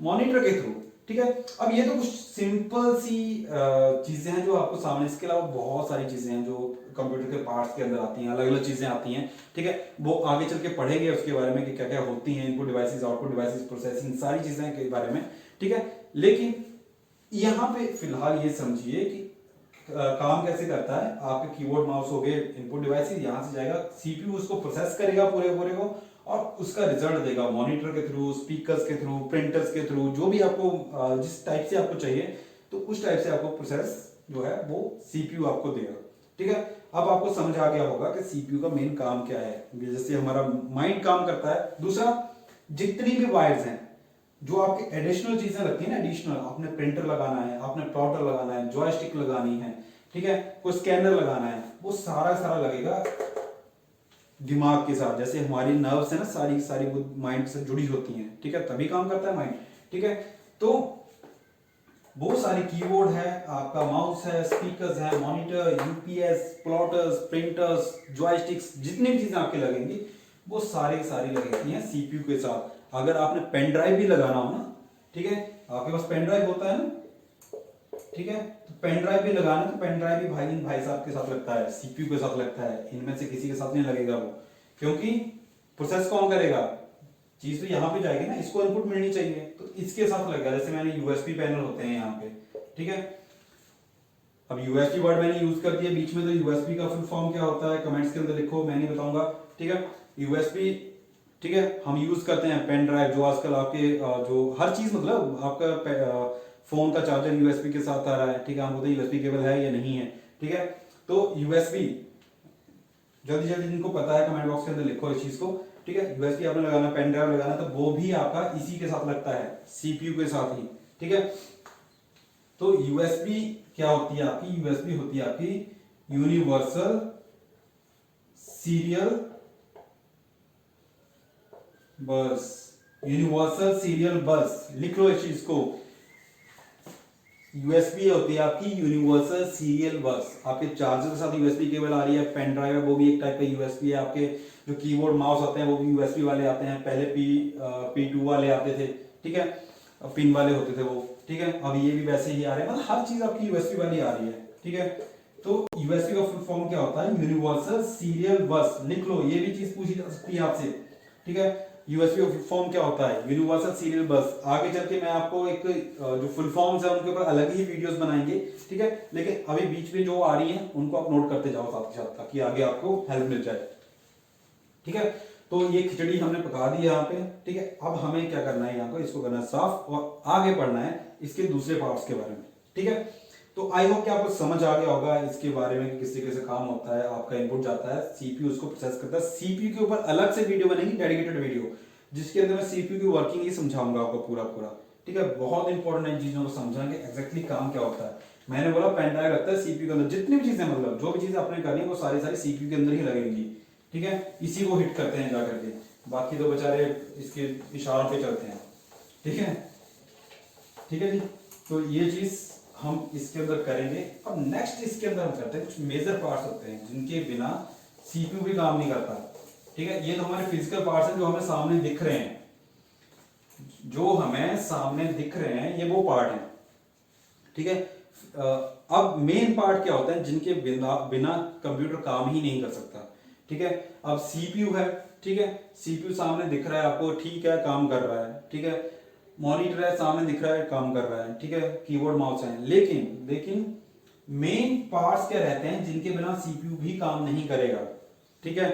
[SPEAKER 1] मॉनिटर के थ्रू, ठीक है। अब ये तो कुछ सिंपल सी चीजें हैं जो आपको सामने, इसके अलावा बहुत सारी चीजें हैं जो कंप्यूटर के पार्ट्स के अंदर आती हैं, अलग अलग चीजें आती हैं, ठीक है। वो आगे चल के पढ़ेंगे उसके बारे में कि क्या क्या होती हैं, input devices, output devices, processing, सारी चीजें के बारे में, ठीक है। लेकिन यहाँ पे फिलहाल ये समझिए कि काम कैसे करता है। आपके कीबोर्ड माउस हो गए इनपुट डिवाइसेस, यहाँ से जाएगा सीपीयू, उसको प्रोसेस करेगा पूरे पूरे को और उसका रिजल्ट देगा मॉनिटर के थ्रू, स्पीकर्स के थ्रू, प्रिंटर्स के थ्रू, जो भी आपको जिस टाइप से आपको चाहिए, तो उस टाइप से आपको प्रोसेस जो है वो सीपीयू आपको देगा, ठीक है। अब आपको समझ आ गया होगा कि सीपीयू का मेन काम क्या है, जैसे हमारा माइंड काम करता है। दूसरा, जितनी भी वायर्स हैं, जो आपके एडिशनल चीजें लगती है ना, एडिशनल, आपने प्रिंटर लगाना है, आपने प्लॉटर लगाना है, जॉयस्टिक लगानी है, ठीक है, कोई स्कैनर लगाना है, वो सारा सारा लगेगा दिमाग के साथ। जैसे हमारी नर्व्स है ना, सारी सारी माइंड से जुड़ी होती हैं, ठीक है, तभी काम करता है माइंड, ठीक है। तो बहुत सारे कीबोर्ड है, आपका माउस है, स्पीकर्स है, monitor, UPS, plotters, printers, joysticks, जितनी भी चीजें आपके लगेंगी वो सारी सारी लगेगी हैं सीपीयू के साथ। अगर आपने पेन ड्राइव भी लगाना हो ना, ठीक है, आपके पास पेन ड्राइव होता है ना, ठीक है, तो पेन ड्राइव भी लगाना, तो पेन ड्राइव भी भाई साहब के साथ लगता है, सीपीयू के साथ लगता है, इनमें से किसी के साथ नहीं लगेगा वो, क्योंकि प्रोसेस कौन करेगा, चीज तो यहाँ पे जाएगी ना, इसको इनपुट मिलनी चाहिए, तो इसके साथ लगेगा। जैसे मैंने यूएसबी पैनल होते हैं यहाँ पे, ठीक है, अब यूएसबी वर्ड मैंने यूज कर दिया बीच में, तो यूएसबी का फुल फॉर्म क्या होता है कमेंट्स के अंदर लिखो, मैं नहीं बताऊंगा, ठीक है। यूएसबी, ठीक है, हम यूज करते हैं पेन ड्राइव, जो आजकल आपके जो हर चीज, मतलब आपका फोन का चार्जर यूएसबी के साथ आ रहा है, ठीक है, हम बोलते हैं यूएसबी केबल है या नहीं है, ठीक है। तो यूएसबी, जल्दी जल्दी जिनको पता है कमेंट बॉक्स के अंदर लिखो इस चीज को, ठीक है। यूएसबी आपने लगाना, पेन ड्राइव लगाना, तो वो भी आपका इसी के साथ लगता है, सीपीयू के साथ ही, ठीक है। तो यूएसबी क्या होती है आपकी, यूएसबी होती है आपकी यूनिवर्सल सीरियल बस, यूनिवर्सल सीरियल बस, लिख लो इस चीज को। यूएसबी होती है आपकी यूनिवर्सल सीरियल बस। आपके चार्जर के साथ यूएसबी केबल आ रही है, पेन ड्राइव है वो भी एक टाइप का यूएसबी है, आपके जो कीबोर्ड माउस आते हैं वो भी यूएसबी वाले आते हैं, पहले P2 वाले आते थे, ठीक है, पिन वाले होते थे वो, ठीक है, अब ये भी वैसे ही आ रहे हैं, मतलब हर चीज आपकी यूएसबी वाली आ रही है, ठीक है। तो यूएसबी का फुल फॉर्म क्या होता है, यूनिवर्सल सीरियल बस, लिख लो, ये भी चीज पूछी जा सकती है आपसे, ठीक है। यूएसबी फुल फॉर्म क्या होता है, यूनिवर्सल सीरियल बस। आगे चल के मैं आपको एक जो फुल फॉर्म्स है उनके ऊपर अलग ही वीडियोस बनाएंगे, ठीक है। लेकिन अभी बीच में जो आ रही है उनको आप नोट करते जाओ साथ के साथ, ताकि आगे आपको हेल्प मिल जाए, ठीक है। तो ये खिचड़ी हमने पका दी यहाँ पे, ठीक है। अब हमें क्या करना है, यहाँ को इसको करना है साफ और आगे बढ़ना है इसके दूसरे पार्ट्स के बारे में, ठीक है। तो आई होप कि आपको समझ आ गया होगा इसके बारे में कि किस तरीके से काम होता है। आपका इनपुट जाता है, सीपीयू उसको प्रोसेस करता है। सीपीयू के ऊपर अलग से वीडियो बनेगी, डेडिकेटेड वीडियो, जिसके अंदर मैं सीपीयू की वर्किंग ही समझाऊंगा आपको पूरा पूरा, ठीक है। बहुत इंपॉर्टेंट इन चीजों को समझना कि एग्जैक्टली काम क्या होता है। मैंने बोला पेन ड्राइव लगता है सीपीयू के अंदर, जितनी भी चीजें मतलब जो भी चीजें आपने करनी है वो सारी सारी सीपीयू के अंदर ही लगेंगी, ठीक है। इसी को हिट करते हैं जाकर के, बाकी तो बेचारे इसके इशारों पे चलते हैं, ठीक है, ठीक है जी। तो ये चीज हम इसके अंदर करेंगे। अब नेक्स्ट इसके अंदर हम करते हैं कुछ मेजर पार्ट्स होते हैं जिनके बिना सीपीयू भी काम नहीं करता, ठीक है। ये तो हमारे फिजिकल पार्ट्स हैं जो हमें सामने दिख रहे हैं, जो हमें सामने दिख रहे हैं ये वो पार्ट हैं, ठीक है। अब मेन पार्ट क्या होता है जिनके बिना बिना कंप्यूटर काम ही नहीं कर सकता, ठीक है। अब सीपीयू है, ठीक है, सीपीयू सामने दिख रहा है आपको, ठीक है, काम कर रहा है, ठीक है। मॉनिटर है सामने दिख रहा है, काम कर रहा है, ठीक है। कीबोर्ड माउस है, लेकिन मेन पार्ट्स क्या रहते हैं जिनके बिना सीपीयू भी काम नहीं करेगा, ठीक है।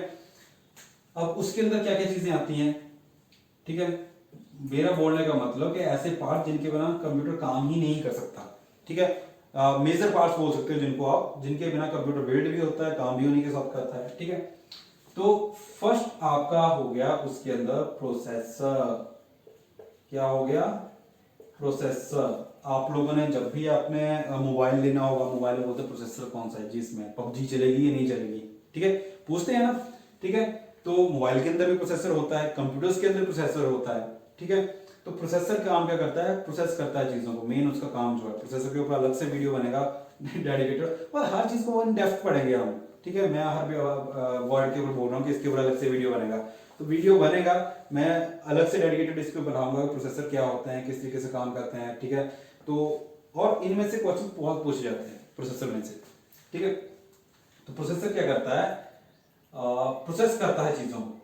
[SPEAKER 1] अब उसके अंदर क्या क्या चीजें आती हैं, ठीक है। मेरा बोलने का मतलब कि ऐसे पार्ट जिनके बिना कंप्यूटर काम ही नहीं कर सकता, ठीक है। मेजर पार्ट्स बोल सकते हो जिनको आप, जिनके बिना कंप्यूटर बिल्ड भी होता है, काम भी उन्हीं के साथ करता है, ठीक है। तो फर्स्ट आपका हो गया उसके अंदर प्रोसेसर। क्या हो गया, प्रोसेसर। आप लोगों ने जब भी आपने मोबाइल लेना होगा, मोबाइल में बोलते प्रोसेसर कौन सा है जिसमें पबजी चलेगी या नहीं चलेगी, ठीक है, पूछते हैं ना, ठीक है। तो मोबाइल के अंदर भी प्रोसेसर होता है, कंप्यूटर्स के अंदर प्रोसेसर होता है, ठीक है। तो प्रोसेसर काम क्या करता है, प्रोसेस करता है चीजों को, मेन उसका काम जो है। प्रोसेसर के ऊपर अलग से वीडियो बनेगा डेडिकेटेड, और हर चीज को इन डेप्थ पढ़ेंगे हम, ठीक है। मैं हर वर्ड के ऊपर बोल रहा हूँ कि इसके ऊपर अलग से वीडियो बनेगा, तो वीडियो बनेगा, मैं अलग से डेडिकेटेड इसको बनाऊंगा प्रोसेसर क्या होते हैं, किस तरीके से काम करते हैं, ठीक है। तो और इनमें से क्वेश्चन बहुत पूछे जाते हैं प्रोसेसर में से, ठीक है। तो प्रोसेसर क्या करता है, प्रोसेस करता है चीजों को,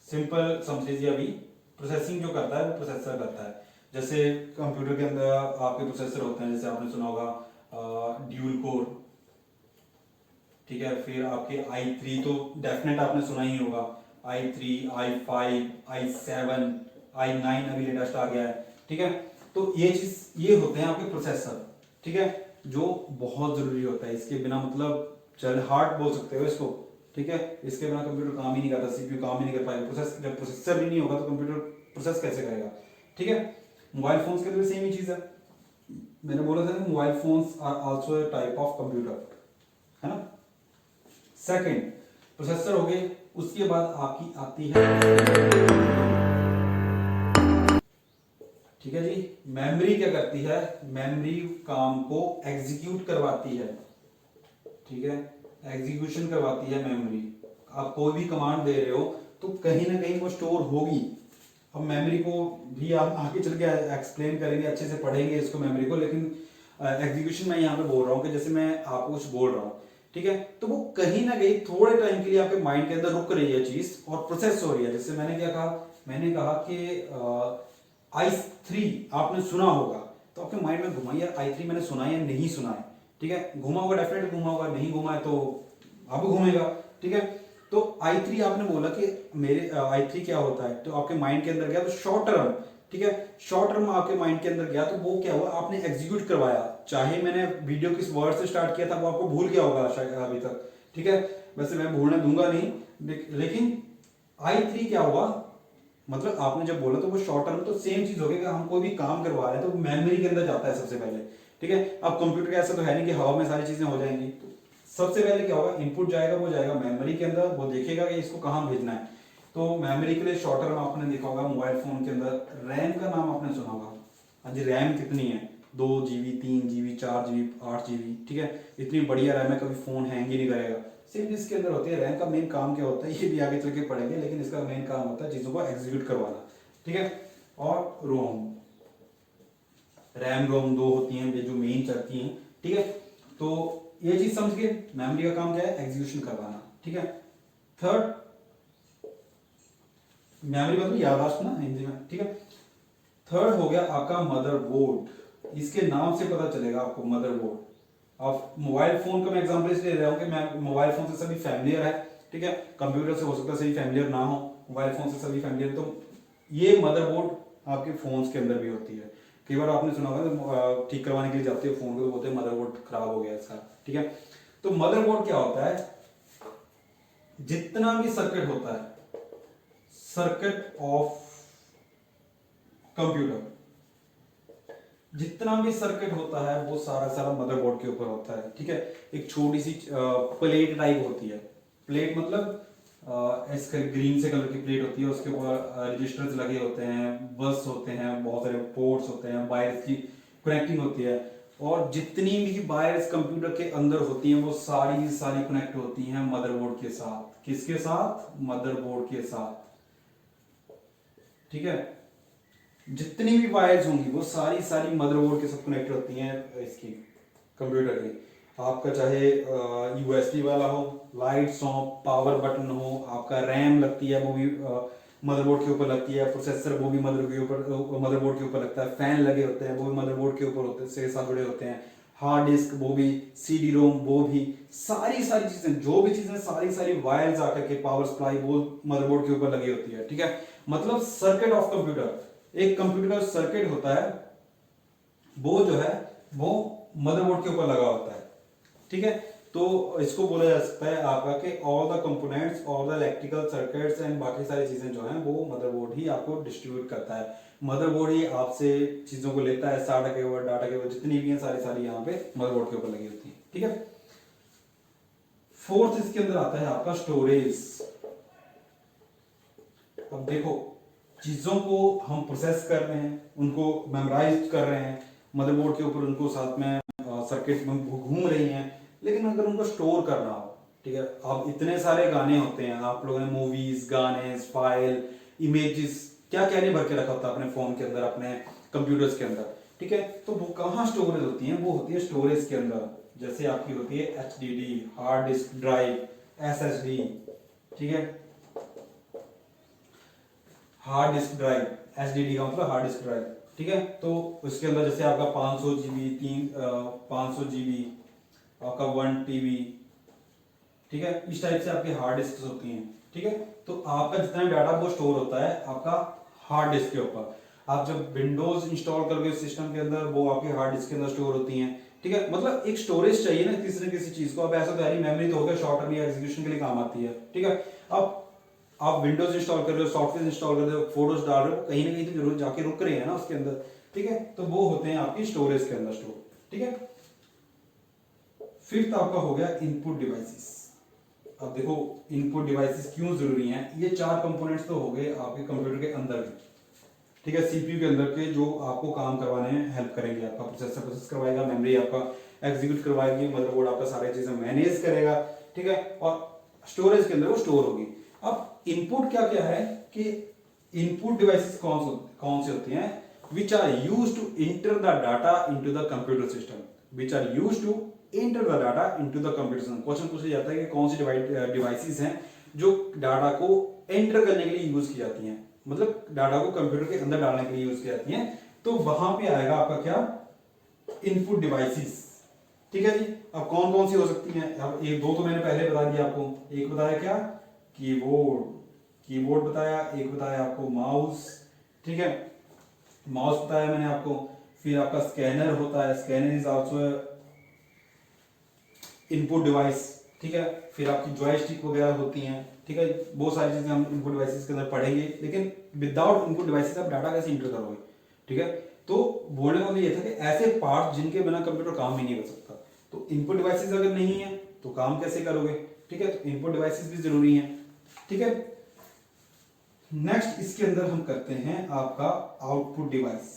[SPEAKER 1] सिंपल समझ लीजिए। अभी प्रोसेसिंग जो करता है वो प्रोसेसर करता है। जैसे कंप्यूटर के अंदर आपके प्रोसेसर होते हैं, जैसे आपने सुना होगा ड्यूल कोर, ठीक है। फिर आपके i3 तो डेफिनेट आपने सुना ही होगा, i3, i5, i7, i9 अभी लेटेस्ट आ गया है, ठीक है। तो ये होते हैं आपके प्रोसेसर, ठीक है, जो बहुत जरूरी होता है। इसके बिना मतलब चल हार्ट बोल सकते हो इसको, ठीक है। इसके बिना कंप्यूटर काम ही नहीं करता, सीपीयू काम ही नहीं कर पाएगा। जब प्रोसेसर ही नहीं होगा तो कंप्यूटर प्रोसेस कैसे करेगा, ठीक है। मोबाइल फोन्स के लिए सेम ही चीज है। मैंने बोला था mobile phones are also a type of computer, है ना। सेकंड प्रोसेसर हो गए, उसके बाद आपकी आती है, ठीक है जी। मेमोरी क्या करती है, मेमोरी काम को एग्जीक्यूट करवाती है, ठीक है, एग्जीक्यूशन करवाती है मेमोरी। आप कोई भी कमांड दे रहे हो तो कहीं ना कहीं वो स्टोर होगी। अब मेमोरी को भी आप आगे चल के एक्सप्लेन करेंगे, अच्छे से पढ़ेंगे इसको मेमोरी को, लेकिन एग्जीक्यूशन मैं यहाँ पे बोल रहा हूँ कि जैसे मैं आपको कुछ बोल रहा हूँ, ठीक है, तो वो कहीं ना कहीं थोड़े टाइम के लिए आपके माइंड के अंदर रुक रही है चीज और प्रोसेस हो रही है। जैसे मैंने क्या कहा, मैंने कहा कि i3 आपने सुना होगा, तो आपके माइंड में घुमा यार i3 मैंने सुना है या नहीं सुना है, ठीक है। घुमा होगा, डेफिनेट घुमा होगा, नहीं घुमा है तो अब घूमेगा, ठीक है। तो i3 आपने बोला कि मेरे i3 क्या होता है, तो आपके माइंड के अंदर गया तो शॉर्ट टर्म, ठीक है, शॉर्ट टर्म आपके माइंड के अंदर गया तो वो क्या हुआ, आपने एग्जीक्यूट करवाया। चाहे मैंने वीडियो किस वर्ड से स्टार्ट किया था वो आपको भूल गया होगा शायद अभी तक, ठीक है। वैसे मैं भूलने दूंगा नहीं, लेकिन i3 क्या हुआ, मतलब आपने जब बोला तो वो शॉर्ट टर्म, तो सेम चीज होगी कि हम कोई भी काम करवा रहे हैं तो मेमोरी के अंदर जाता है सबसे पहले, ठीक है। अब कंप्यूटर का ऐसा तो है नहीं कि हवा में सारी चीजें हो जाएंगी, तो सबसे पहले क्या होगा, इनपुट जाएगा, वो जाएगा मेमोरी के अंदर, वो देखेगा कि इसको कहाँ भेजना है। तो मेमोरी के लिए शॉर्ट टर्म आपने देखा होगा मोबाइल फोन के अंदर, रैम का नाम आपने सुना होगा। हाँ जी, रैम कितनी है, 2 GB, 3 GB, 4 GB, 8 GB, ठीक है। इतनी बढ़िया रैम है, कभी फोन हैंग ही नहीं करेगा। सेम इसके अंदर होती है। रैम का मेन काम क्या होता है ये भी आगे चल के पढ़ेंगे, लेकिन इसका मेन काम होता है चीजों को एग्जीक्यूट करवाना, ठीक है। और रोम, रैम रोम दो होती हैं जो मेन चलती हैं, ठीक है। तो ये चीज समझ गए, मेमोरी का काम क्या है, एग्जीक्यूशन करवाना, ठीक है। थर्ड मेमोरी मतलब याददाश्त ना हिंदी में, ठीक है। थर्ड हो गया आपका मदरबोर्ड। इसके नाम से पता चलेगा आपको मदरबोर्ड। अब मोबाइल फोन का मैं एग्जांपल इसलिए ले रहा हूँ कि मैं मोबाइल फोन से सभी फैमिलियर है, ठीक है। कंप्यूटर से हो सकता है सभी फैमिलियर ना हो, मोबाइल फोन से सभी फैमिलियर। तो ये मदरबोर्ड आपके फोन्स के अंदर भी होती है। कई बार आपने सुना होगा ठीक करवाने के लिए जाते हो फोन को, तो बोलते हैं मदरबोर्ड खराब हो गया इसका, ठीक है। तो मदरबोर्ड क्या होता है, जितना भी सर्किट होता है, सर्किट ऑफ कंप्यूटर, जितना भी सर्किट होता है वो सारा सारा मदरबोर्ड के ऊपर होता है, ठीक है। एक छोटी सी प्लेट टाइप होती है। प्लेट मतलब इसके ग्रीन से कलर की प्लेट होती है, उसके ऊपर रजिस्टर्स लगे होते हैं, बस होते हैं, बहुत सारे पोर्ट्स होते हैं, वायर्स की कनेक्टिंग होती है। और जितनी भी वायर्स कंप्यूटर के अंदर होती हैं वो सारी सारी कनेक्ट होती हैं मदरबोर्ड के साथ। किसके साथ? मदरबोर्ड के साथ, ठीक है। जितनी भी वायर्स होंगी वो सारी सारी मदरबोर्ड के साथ कनेक्ट होती हैं इसकी कंप्यूटर की। आपका चाहे यूएसबी वाला हो, लाइट्स हो, पावर बटन हो, आपका रैम लगती है वो भी मदरबोर्ड के ऊपर लगती है, प्रोसेसर वो भी मदरबोर्ड के ऊपर लगता है, फैन लगे होते हैं वो भी मदरबोर्ड के ऊपर होते से साथ जुड़े होते हैं, हार्ड डिस्क वो भी, सीडी रोम वो भी, सारी सारी चीजें जो भी चीजें सारी सारी वायर्स आकर के पावर सप्लाई वो मदरबोर्ड के ऊपर लगी होती है, ठीक है। मतलब सर्किट ऑफ कंप्यूटर, एक कंप्यूटर का सर्किट होता है वो जो है वो मदरबोर्ड के ऊपर लगा होता है, ठीक है। तो इसको बोला जा सकता है आपका कि all the components, all the electrical circuits and बाकी सारी चीजें जो हैं वो मदरबोर्ड ही आपको डिस्ट्रीब्यूट करता है। मदरबोर्ड ही आपसे चीजों को लेता है, साटा केबल, डाटा केबल जितनी भी हैं सारी सारी यहाँ पे मदरबोर्ड के ऊपर लगी होती है, ठीक है। फोर्थ इसके अंदर आता है आपका स्टोरेज। अब देखो चीजों को हम प्रोसेस कर रहे हैं, उनको मेमोराइज कर रहे हैं मदरबोर्ड के ऊपर, उनको साथ में सर्किट में घूम रही हैं, लेकिन अगर उनको स्टोर करना हो, ठीक है। अब इतने सारे गाने होते हैं, आप लोगों ने मूवीज, गाने, फाइल, इमेजेस, क्या क्या नहीं भर के रखा होता है अपने फोन के अंदर, अपने कंप्यूटर्स के अंदर, ठीक है। तो वो कहाँ स्टोरेज होती हैं? वो होती है स्टोरेज के अंदर। जैसे आपकी होती है HDD, hard disk drive, SSD, ठीक है। हार्ड डिस्क ड्राइव, एचडीडी का मतलब हार्ड डिस्क ड्राइव, ठीक है। तो उसके अंदर जैसे आपका 500 जीबी, 500 जीबी, आपका 1 टीबी, ठीक है। इस टाइप से आपकी हार्ड डिस्क होती हैं, ठीक है। तो आपका जितना डाटा वो स्टोर होता है आपका हार्ड डिस्क के ऊपर। आप जब विंडोज इंस्टॉल करोगे सिस्टम के अंदर, वो आपके हार्ड डिस्क के अंदर स्टोर होती हैं, ठीक है। मतलब एक स्टोरेज चाहिए ना किसी न किसी चीज को। अब ऐसा तो है मेमोरी तो हो गया, शॉर्ट टर्म या एग्जीक्यूशन के लिए काम आती है, ठीक है। अब आप विंडोज इंस्टॉल कर रहे हो, सॉफ्टवेयर इंस्टॉल कर रहे हो, फोटोज डाल रहे हो, कहीं ना कहीं तो जरूर जाके रुक रहे हैं ना उसके अंदर, ठीक है। तो वो होते हैं आपकी स्टोरेज के अंदर स्टोर, ठीक है। फिफ्थ आपका हो गया इनपुट डिवाइसेस। अब देखो इनपुट डिवाइसेस क्यों जरूरी हैं। ये चार कंपोनेंट्स तो हो गए आपके कंप्यूटर के अंदर में, ठीक है। सीपीयू के अंदर के जो आपको काम करवाने में हेल्प करेंगे, आपका प्रोसेसर प्रोसेस करवाएगा, मेमोरी आपका एग्जीक्यूट करवाएगी, मदरबोर्ड आपका सारी चीजें मैनेज करेगा, ठीक है। और स्टोरेज के अंदर वो स्टोर होगी। अब इनपुट क्या क्या है कि इनपुट डिवाइसेस कौन से होती हैं? Which are use to enter the data into the computer system, which are use to enter the data into the computer system. Question पूछा जाता है कि कौन सी डिवाइसेस हैं जो डाटा को एंटर करने के लिए यूज की जाती हैं, मतलब डाटा को कंप्यूटर के अंदर डालने के लिए यूज की जाती हैं। तो वहां पे आएगा आपका क्या? इनपुट डिवाइसेस, ठीक है जी। अब कौन कौन सी हो सकती हैं? अब एक दो तो मैंने पहले बता दिया आपको। एक बताया क्या? कीबोर्ड बताया, एक बताया आपको माउस, ठीक है। माउस बताया मैंने आपको। फिर आपका स्कैनर होता है, scanner is also input device, ठीक है। फिर आपकी जॉयस्टिक वगैरह होती हैं, ठीक है। बहुत सारी चीजें हम इनपुट डिवाइसेस के अंदर पढ़ेंगे, लेकिन विदाउट इनपुट डिवाइसेस आप डाटा कैसे इंटर करोगे, ठीक है। तो बोलने का मतलब ये था कि ऐसे पार्ट जिनके बिना कंप्यूटर काम ही नहीं कर सकता। तो इनपुट डिवाइसेस अगर नहीं है तो काम कैसे करोगे, ठीक है। तो इनपुट डिवाइसेस भी जरूरी हैं, ठीक है। नेक्स्ट इसके अंदर हम करते हैं आपका आउटपुट डिवाइस।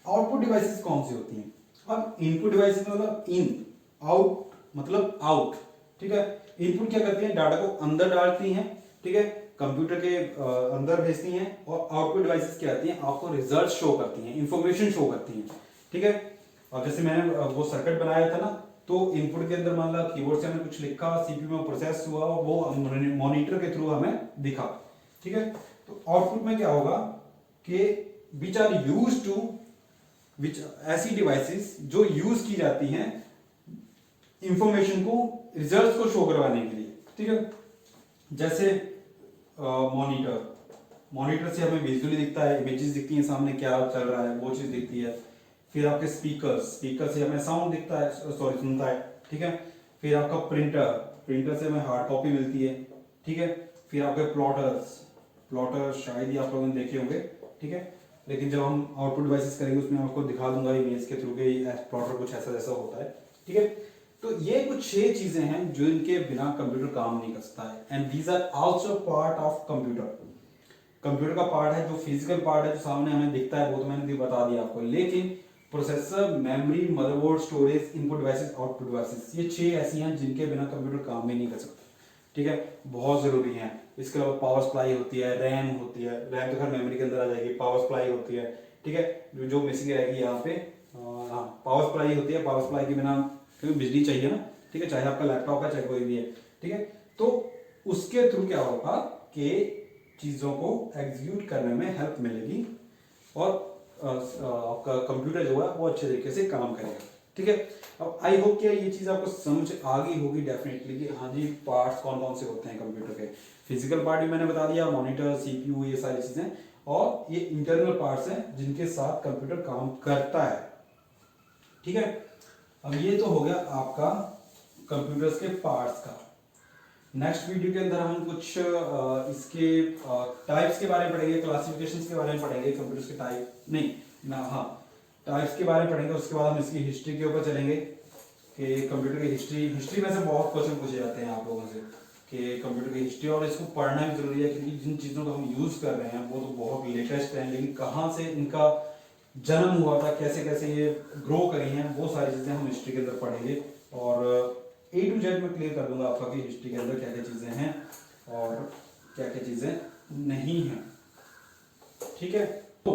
[SPEAKER 1] आउटपुट डिवाइसेस कौन सी होती हैं? अब इनपुट डिवाइसेस मतलब इन, आउट मतलब आउट, ठीक है। इनपुट क्या करती हैं? डाटा को अंदर डालती हैं, ठीक है, कंप्यूटर के अंदर भेजती हैं। और आउटपुट डिवाइसेस क्या आती हैं? आपको रिजल्ट शो करती हैं, इंफॉर्मेशन शो करती हैं, ठीक है। और जैसे मैंने वो सर्किट बनाया था ना तो इनपुट के अंदर मान ला कीबोर्ड से हमने कुछ लिखा, सीपीयू में प्रोसेस हुआ और वो मॉनिटर के थ्रू हमें दिखा, ठीक है। तो आउटपुट में क्या होगा कि विच आर यूज टू विच ऐसी डिवाइसेस जो यूज की जाती हैं इंफॉर्मेशन को, रिजल्ट्स को शो करवाने के लिए, ठीक है। जैसे मॉनिटर से हमें विजुअली दिखता है, इमेजेस दिखती हैं सामने क्या चल रहा है वो चीज दिखती है। फिर आपके स्पीकर से हमें साउंड दिखता है, सॉरी सुनता है, ठीक है। फिर आपका प्रिंटर से हमें हार्ड कॉपी मिलती है, ठीक है। फिर आपके प्लॉटर शायद ही आप लोगों ने देखे होंगे, ठीक है। लेकिन जब हम आउटपुट डिवाइसेस करेंगे उसमें आपको दिखा दूंगा इमेज के थ्रू के प्लॉटर कुछ ऐसा जैसा होता है, ठीक है। तो ये कुछ 6 चीजें हैं जो इनके बिना कंप्यूटर काम नहीं कर सकता है। And these are also part of computer का पार्ट है, जो फिजिकल पार्ट है जो सामने हमें दिखता है वो तो मैंने बता दिया आपको। लेकिन processor, memory, motherboard, storage, input devices, output devices, ये 6 ऐसी हैं जिनके बिना कंप्यूटर काम ही नहीं कर सकता, ठीक है। बहुत जरूरी है। इसके अलावा पावर सप्लाई होती है, रैम होती है, रैम तो खैर मेमोरी के अंदर आ जाएगी, पावर सप्लाई होती है, ठीक है। जो मिसिंग रहेगी यहाँ पे, हाँ पावर सप्लाई होती है। पावर सप्लाई के बिना क्योंकि बिजली चाहिए ना, ठीक है, चाहे आपका लैपटॉप है चाहे कोई भी है, ठीक है। तो उसके थ्रू क्या होगा कि चीजों को एग्जीक्यूट करने में हेल्प मिलेगी और आपका कंप्यूटर जो है वो अच्छे तरीके से काम करेगा, ठीक है। अब आई होप कि ये चीज आपको समझ आ गई होगी डेफिनेटली कि हाँ जी पार्ट्स कौन कौन से होते हैं कंप्यूटर के। फिजिकल पार्ट भी मैंने बता दिया, मॉनिटर, सीपीयू, ये सारी चीजें, और ये इंटरनल पार्ट्स हैं जिनके साथ कंप्यूटर काम करता है, ठीक है। अब ये तो हो गया आपका कंप्यूटर्स के पार्ट्स का। नेक्स्ट वीडियो के अंदर हम कुछ इसके टाइप्स के बारे में पढ़ेंगे, क्लासिफिकेशंस के बारे में पढ़ेंगे, कंप्यूटर्स के टाइप नहीं ना, हाँ टाइप्स के बारे में पढ़ेंगे। उसके बाद हम इसकी हिस्ट्री के ऊपर चलेंगे कि कंप्यूटर की हिस्ट्री में से बहुत क्वेश्चन पूछे जाते हैं आप लोगों से कि कंप्यूटर की हिस्ट्री, और इसको पढ़ना भी जरूरी है क्योंकि जिन चीज़ों को हम यूज़ कर रहे हैं वो तो बहुत लेटेस्ट है, लेकिन कहाँ से इनका जन्म हुआ था, कैसे कैसे ये ग्रो करी हैं, वो सारी चीज़ें हम हिस्ट्री के अंदर पढ़ेंगे। और A to Z में क्लियर कर दूंगा आपका कि हिस्ट्री के अंदर क्या क्या चीज़ें हैं और क्या क्या चीज़ें नहीं हैं, ठीक है। तो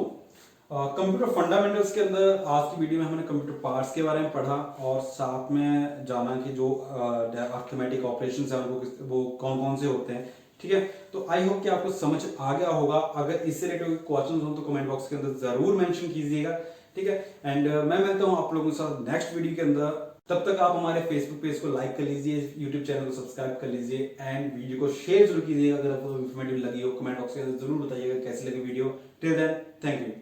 [SPEAKER 1] कंप्यूटर फंडामेंटल्स के अंदर आज की वीडियो में हमने कंप्यूटर पार्ट्स के बारे में पढ़ा और साथ में जाना कि जो अर्थमेटिक ऑपरेशंस हैं वो कौन कौन से होते हैं, ठीक है। तो आई होप कि आपको समझ आ गया होगा। अगर इससे रिलेटेड क्वेश्चन हो तो कमेंट बॉक्स के अंदर जरूर मेंशन कीजिएगा, ठीक है। एंड मैं मिलता हूँ आप लोगों के साथ नेक्स्ट वीडियो के अंदर। तब तक आप हमारे फेसबुक पेज को लाइक कर लीजिए, यूट्यूब चैनल को सब्सक्राइब कर लीजिए एंड वीडियो को शेयर जरूर कीजिएगा। अगर आपको इन्फॉर्मेटिव लगी हो कमेंट बॉक्स के अंदर जरूर बताइएगा कैसी लगी video. Till then thank you.